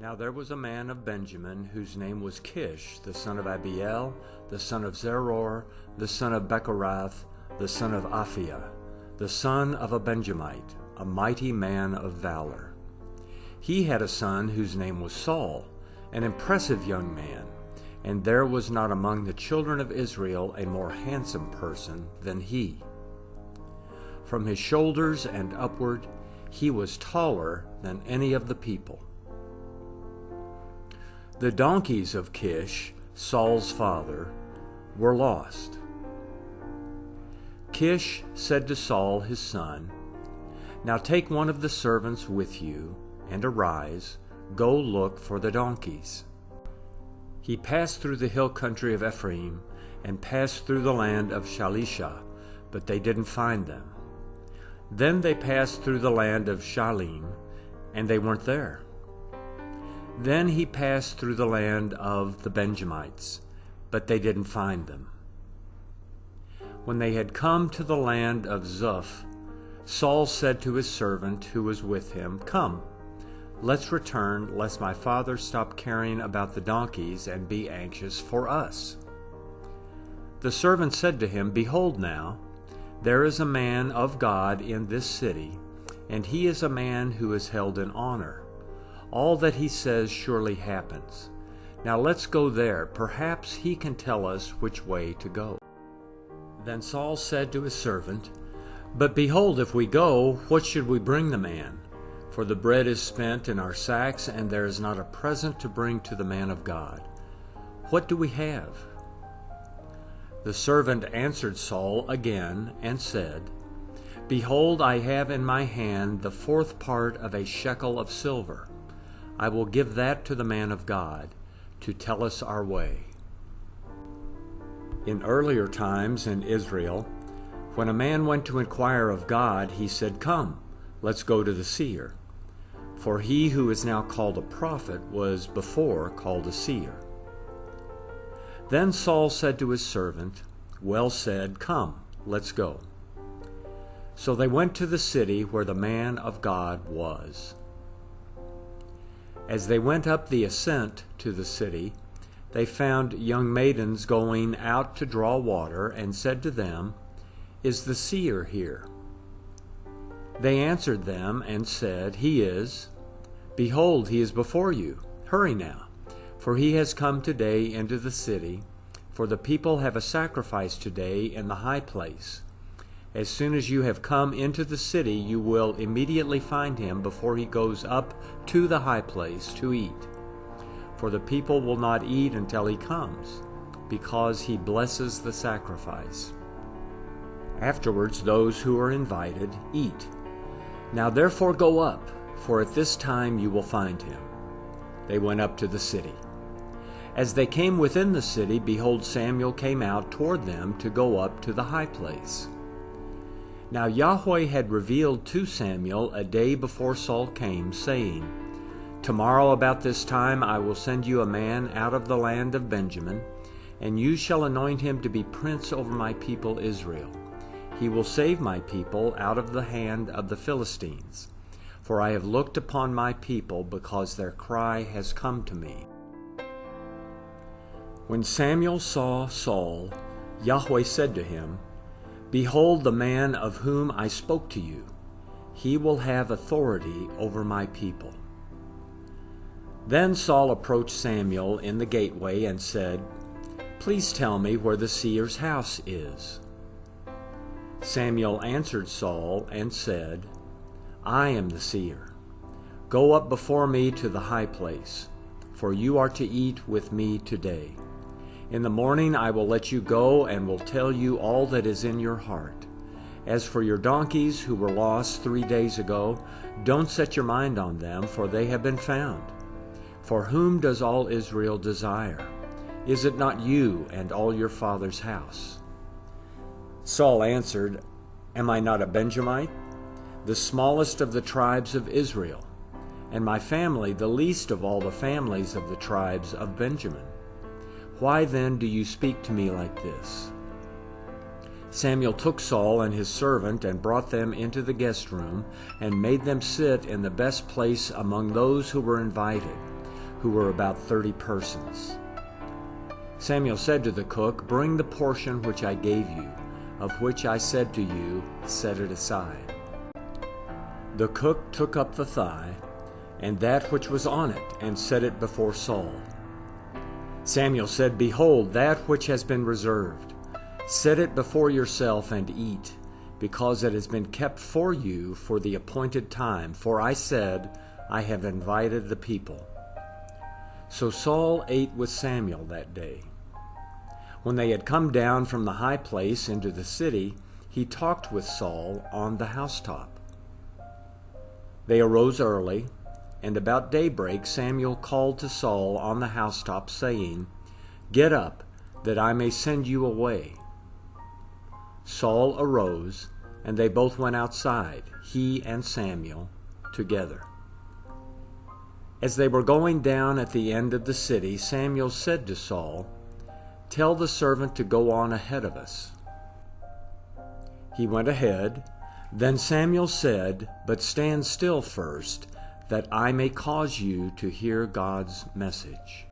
Now there was a man of Benjamin whose name was Kish, the son of Abiel, the son of Zeror, the son of Bechorath, the son of Aphiah, the son of a Benjamite, a mighty man of valor. He had a son whose name was Saul, an impressive young man, and there was not among the children of Israel a more handsome person than he. From his shoulders and upward, he was taller than any of the people. The donkeys of Kish, Saul's father, were lost. Kish said to Saul his son, "Now take one of the servants with you, and arise, go look for the donkeys." He passed through the hill country of Ephraim, and passed through the land of Shalisha, but they didn't find them. Then they passed through the land of Shalim, and they weren't there. Then he passed through the land of the Benjamites, but they didn't find them. When they had come to the land of Zuph, Saul said to his servant who was with him, "Come, let's return, lest my father stop caring about the donkeys and be anxious for us." The servant said to him, "Behold now, there is a man of God in this city, and he is a man who is held in honor. All that he says surely happens. Now let's go there. Perhaps he can tell us which way to go." Then Saul said to his servant, "But behold, if we go, what should we bring the man? For the bread is spent in our sacks, and there is not a present to bring to the man of God. What do we have?" The servant answered Saul again and said, "Behold, I have in my hand the 4th part of a shekel of silver. I will give that to the man of God, to tell us our way." In earlier times in Israel, when a man went to inquire of God, he said, "Come, let's go to the seer." For he who is now called a prophet was before called a seer. Then Saul said to his servant, "Well said, come, let's go." So they went to the city where the man of God was. As they went up the ascent to the city, they found young maidens going out to draw water, and said to them, "Is the seer here?" They answered them and said, "He is. Behold, he is before you. Hurry now, for he has come today into the city, for the people have a sacrifice today in the high place. As soon as you have come into the city, you will immediately find him before he goes up to the high place to eat. For the people will not eat until he comes, because he blesses the sacrifice. Afterwards, those who are invited eat. Now therefore go up, for at this time you will find him." They went up to the city. As they came within the city, behold, Samuel came out toward them to go up to the high place. Now Yahweh had revealed to Samuel a day before Saul came, saying, "Tomorrow about this time I will send you a man out of the land of Benjamin, and you shall anoint him to be prince over my people Israel. He will save my people out of the hand of the Philistines. For I have looked upon my people, because their cry has come to me." When Samuel saw Saul, Yahweh said to him, "Behold the man of whom I spoke to you. He will have authority over my people." Then Saul approached Samuel in the gateway and said, "Please tell me where the seer's house is." Samuel answered Saul and said, "I am the seer. Go up before me to the high place, for you are to eat with me today. In the morning I will let you go and will tell you all that is in your heart. As for your donkeys who were lost 3 days ago, don't set your mind on them, for they have been found. For whom does all Israel desire? Is it not you and all your father's house?" Saul answered, "Am I not a Benjamite, the smallest of the tribes of Israel, and my family the least of all the families of the tribes of Benjamin? Why then do you speak to me like this?" Samuel took Saul and his servant and brought them into the guest room and made them sit in the best place among those who were invited. who were about 30 persons. Samuel said to the cook, "Bring the portion which I gave you, of which I said to you, set it aside." The cook took up the thigh, and that which was on it, and set it before Saul. Samuel said, "Behold, that which has been reserved. Set it before yourself and eat, because it has been kept for you for the appointed time. For I said, I have invited the people." So Saul ate with Samuel that day. When they had come down from the high place into the city, he talked with Saul on the housetop. They arose early, and about daybreak Samuel called to Saul on the housetop, saying, "Get up, that I may send you away." Saul arose, and they both went outside, he and Samuel, together. As they were going down at the end of the city, Samuel said to Saul, "Tell the servant to go on ahead of us." He went ahead. Then Samuel said, "But stand still first, that I may cause you to hear God's message."